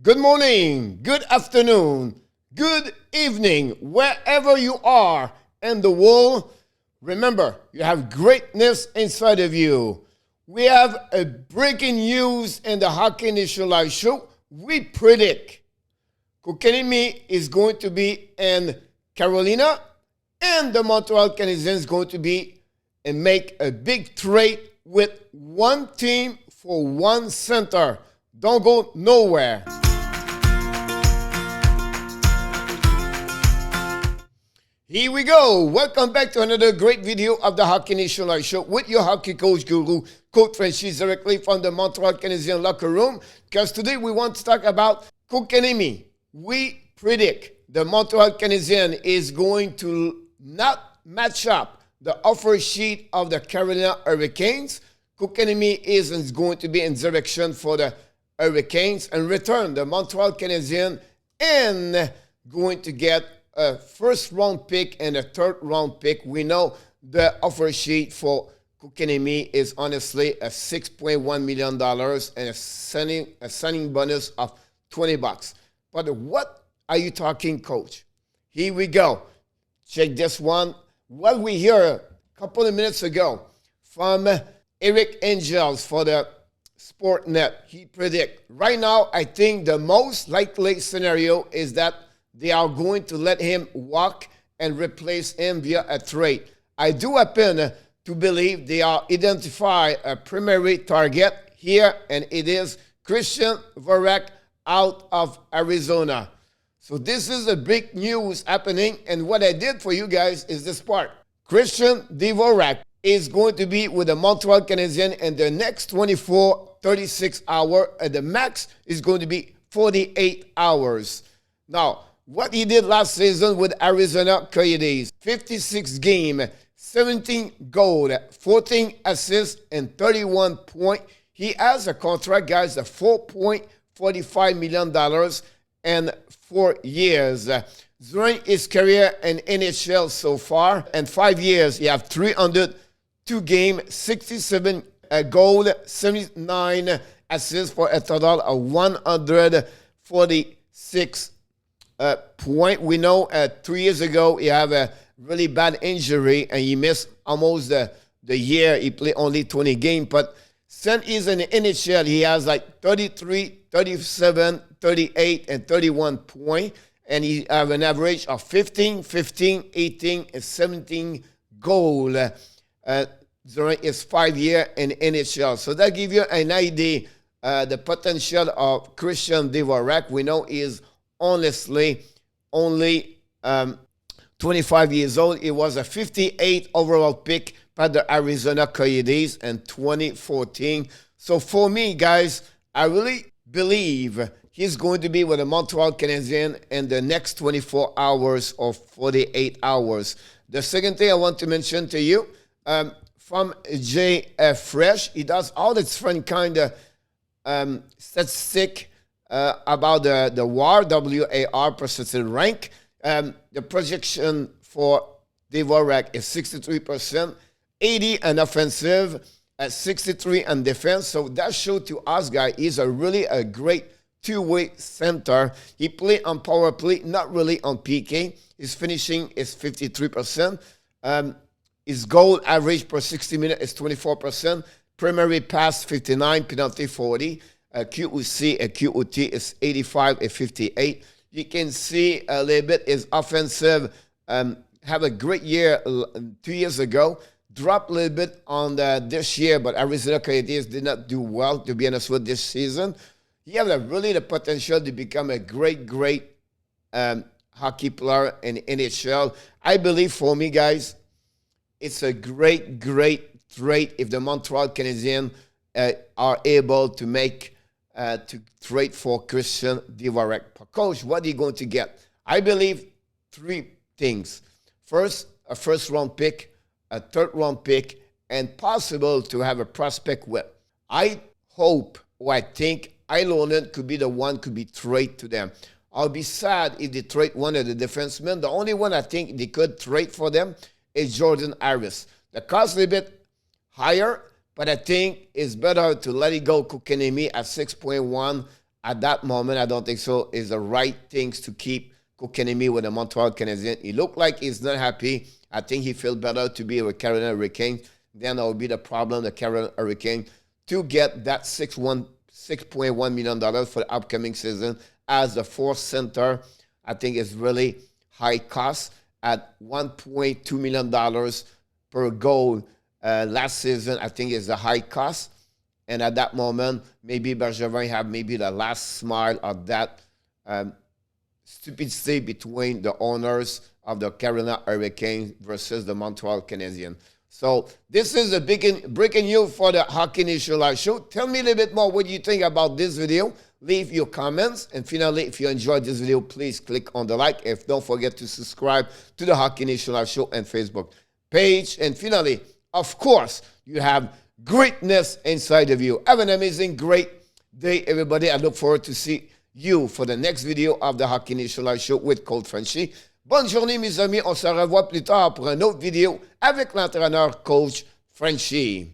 Good morning, good afternoon, good evening, wherever you are in the world. Remember, you have greatness inside of you. We have a breaking news in the Hockey Nation Live Show. We predict Kotkaniemi is going to be in Carolina, and the Montreal Canadiens is going to be and make a big trade with one team for one center. Don't go nowhere. Here we go. Welcome back to another great video of the Hockey Nation Live Show with your hockey coach guru, Coach Frenchy, directly from the Montreal Canadiens locker room. Because today we want to talk about Kotkaniemi. We predict the Montreal Canadiens is going to not match up the offer sheet of the Carolina Hurricanes. Kotkaniemi is going to be in direction for the Hurricanes and return the Montreal Canadiens and going to get a first-round pick and a third-round pick. We know the offer sheet for Kotkaniemi is honestly a $6.1 million and a signing bonus of $20. But what are you talking, Coach? Here we go. Check this one. What we hear a couple of minutes ago from Eric Angels for the Sportnet, he predict. Right now, I think the most likely scenario is that they are going to let him walk and replace him via a trade. I do happen to believe they are identify a primary target here, and it is Christian Dvorak out of Arizona. So this is a big news happening, and what I did for you guys is this part. Christian Dvorak is going to be with the Montreal Canadiens in the next 36 hours, and the max is going to be 48 hours. Now, what he did last season with Arizona Coyotes, 56 games, 17 goals, 14 assists, and 31 points. He has a contract, guys, of $4.45 million and 4 years. During his career in NHL so far, in 5 years, he have 302 games, 67 goals, 79 assists for a total of 146 point. We know 3 years ago he had a really bad injury and he missed almost the year. He played only 20 games, but since he's in the NHL, he has like 33, 37, 38, and 31 points, and he have an average of 15, 18, and 17 goals during his 5 years in NHL. So that gives you an idea the potential of Christian Dvorak. We know he is honestly only 25 years old. He was a 58 overall pick by the Arizona Coyotes in 2014. So for me, guys, I really believe he's going to be with the Montreal Canadiens in the next 24 hours or 48 hours. The second thing I want to mention to you, from J.F. Fresh, he does all the different kind of statistic about the WAR, W-A-R percentage rank. The projection for Dvorak is 63%, 80 in offensive, 63 in defense. So that showed to us, guys, he's a great two-way center. He played on power play, not really on PK. His finishing is 53%. His goal average per 60 minutes is 24%. Primary pass 59, penalty 40. QOC and QOT is 85 and 58. You can see a little bit his offensive have a great year 2 years ago. Dropped a little bit on this year, but Arizona Coyotes did not do well, to be honest with this season. He has really the potential to become a great hockey player in NHL. I believe for me, guys, it's a great trade if the Montreal Canadiens are able to make to trade for Christian Dvorak. Coach, what are you going to get? I believe 3 things. First, a first-round pick, a third-round pick, and possible to have a prospect with. I hope or I think Ilonen could be the one could be traded to them. I'll be sad if they trade one of the defensemen. The only one I think they could trade for them is Jordan Harris. The cost a little bit higher, but I think it's better to let it go Kotkaniemi at 6.1 at that moment, I don't think so, is the right things to keep Kotkaniemi with the Montreal Canadiens. He looked like he's not happy. I think he feels better to be with Carolina Hurricanes. Then that would be the problem, the Carolina Hurricanes, to get that $6.1 million for the upcoming season as the fourth center. I think is really high cost at $1.2 million per goal last season. I think is a high cost. And at that moment, maybe Bergevin have maybe the last smile of that stupidity between the owners of the Carolina Hurricanes versus the Montreal Canadiens. So this is a breaking news for the Hockey Nation Live Show. Tell me a little bit more what you think about this video. Leave your comments. And finally, if you enjoyed this video, please click on the like. If don't forget to subscribe to the Hockey Nation Live Show and Facebook page. And finally, of course, you have greatness inside of you. Have an amazing, great day, everybody. I look forward to see you for the next video of the Hockey Nation Live Show with Coach Frenchy. Bonne journée, mes amis. On se revoit plus tard pour une autre vidéo avec l'entraîneur Coach Frenchy.